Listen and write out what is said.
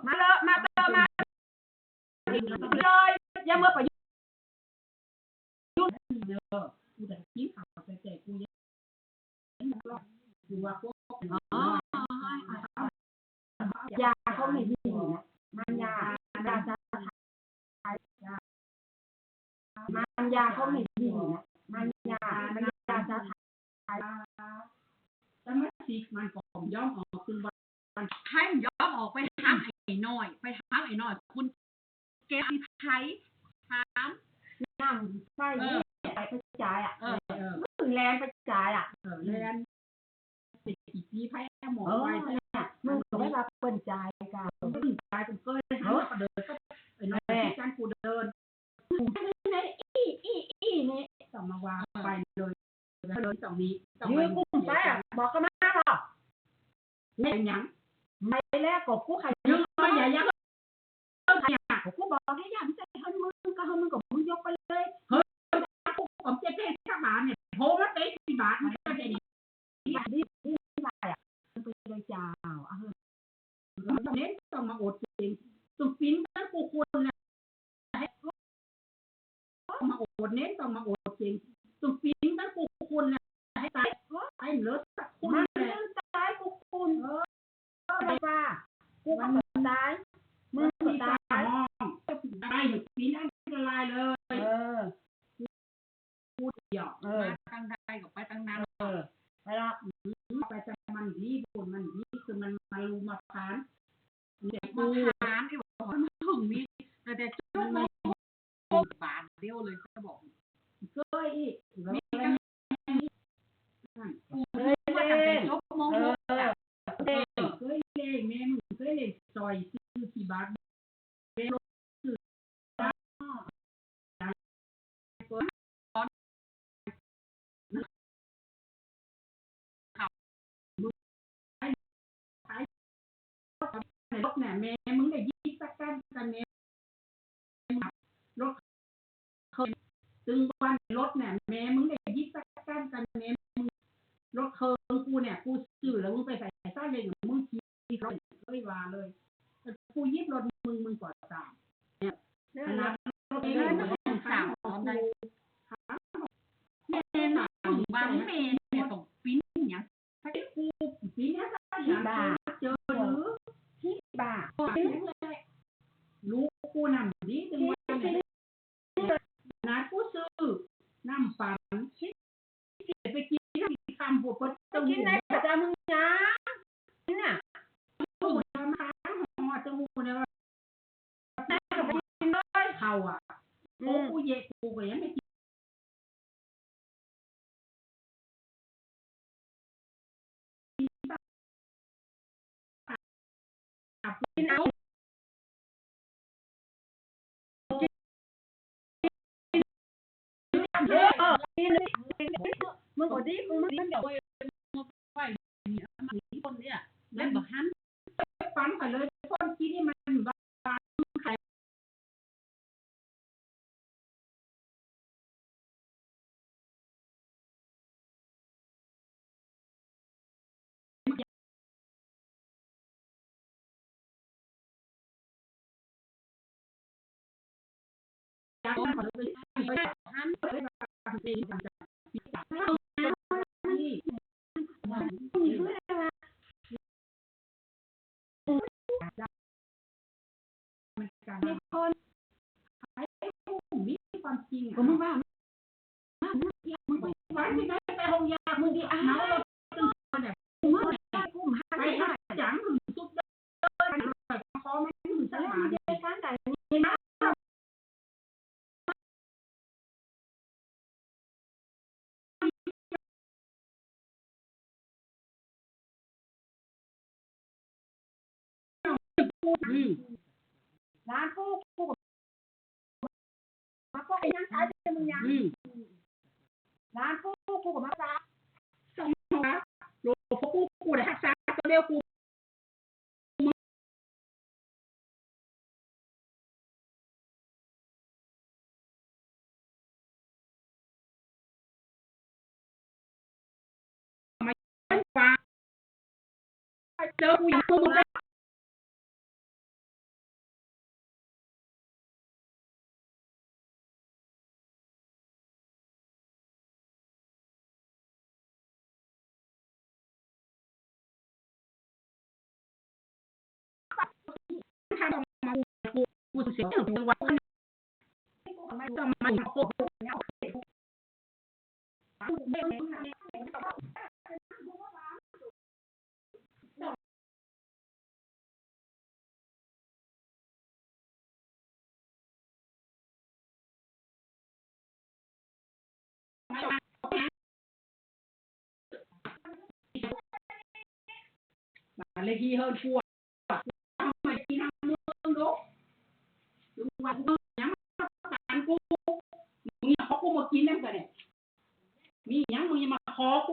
มาเลยมาเติมมาเลยอย่าเมื่อไปยุ่งกูแต่กินข้าวแต่กูยังอยู่ว่าพวกยาเขาไม่ดีนะมันยาจะมันยาเขาไม่ดีนะมันยาจะถ่ายแต่ไม่สิมันก็ย้อมออกคือวันให้ย้อมออกไปทำไอ้น้อยคุณเก็บไทยถามน้ำไฟไปจ่ายอ่ะมึงแลนไปจ่ายอ่ะแลนติดกี่ไฟหมอไว้เนี่ยมึงก็ไม่รับเปิ่นจ่ายกันเปิ่นจ่ายเป็นเกยนะก็เดินก็ไอ้น้อยที่การกูเดินนี่นี่ต้องมาวางไปเลยตรงนี้ยืมกุ้งไปอ่ะบอกกันมาหรอไม่ยังไม่แรกกบกูใครยืมไม่ใหญ่ยังกูบอกให้ยังใจให้มึงก็ให้มึงกับมึงยกไปเลยเฮ้ยกูผมจะเทศบาลเนี่ยโทรมาเตะที่บาทมันก็จะนี่อะไรอ่ะมันเป็นเลยจ้าเน้นต้องมาอดจริงต้องปิ้นทั้งกูควรนะมาอดเน้นต้องมาอดจริงต้องปิ้นทั้งกูควรนะให้ตายไอ้เลิศคุณเลยตายกูคุณอะไรว่ากูก็ตายมึงตายตายอยู่ปีนั้นละลายเลยพูดหยอกมาตั้งใดกับไปตั้งนั้นไปละไปแต่มันดีบุญมันดีคือมันมาลูมาพานเด็กมาพานไอ้บอกมันถึงมีแต่จุ๊บบาทเดียวเลยเขาบอกก็อีกมีกันกูเคยว่าแต่จบมองเคยเล่แม่มึงเคยเล่ซอยซื้อกี่บาทรถเนี่ยแม่มึงได้ยี่สักกันแม่รถตึงวันรถเนี่ยแม่มึงได้ยี่สักกันแม่มึงรถเคิงกูเนี่ยกูซื้อแล้วมึงไปใส่ซ่าเลยมึงขี่รถเลยว่าเลยกูยิบรถมึงก่อนตามเนี่ยขนาดรถเองมันสามตอนใดแม่หนังบ้านแม่เนี่ยต้องปิ้นอย่างถ้ากูปิ้นเนี่ยบ้าเจอหรือที่บ้าลูกกูนำดีจังวันเนี่ยนากูซื้อน้ำปั่นไปกินน้ำคำบัวต้องกินในประจำมึงนะเนี่ยหูจะมาหัวจะหูเนี่ยแต่ไปกินเลยเขาอ่ะโอ้กูเย่กูก็ยังไม่กินกินเอามึงก็ดีมึงเดี๋ยวไปคนเนี่ยเล่นแบบฮันฟันไปเลยคนคิดนี่มันบ้าใครจับมันเลยฮันเลยแบบจริงจังมีคนใช้มีความจริงมึงว่ามึงไปที่ไหนไปห้องยามึงดีอ้าวเราตึงเนี่ยมึงได้กูไปจังถึงสุดเลยคอไม่ถึงสมานเยการแต่นี่นะร้านกูมาก็ไอ้ยังขายเป็นมึงยังร้านกูกับมาจ้าสองนะโลพวกกูได้ทักษะตัวเดียวกูมาฟ้าเจอกูอย่างกู ถ้าต้องมากูเสียจังหวะต้องมาโกหกมาเลยที่เฮิรชัวทำไมที่นั่งมือดูดูว่ากูยังมาการกูมึงขอกูมากินนั่นกันเนี่ยมียังมึงมาขอกู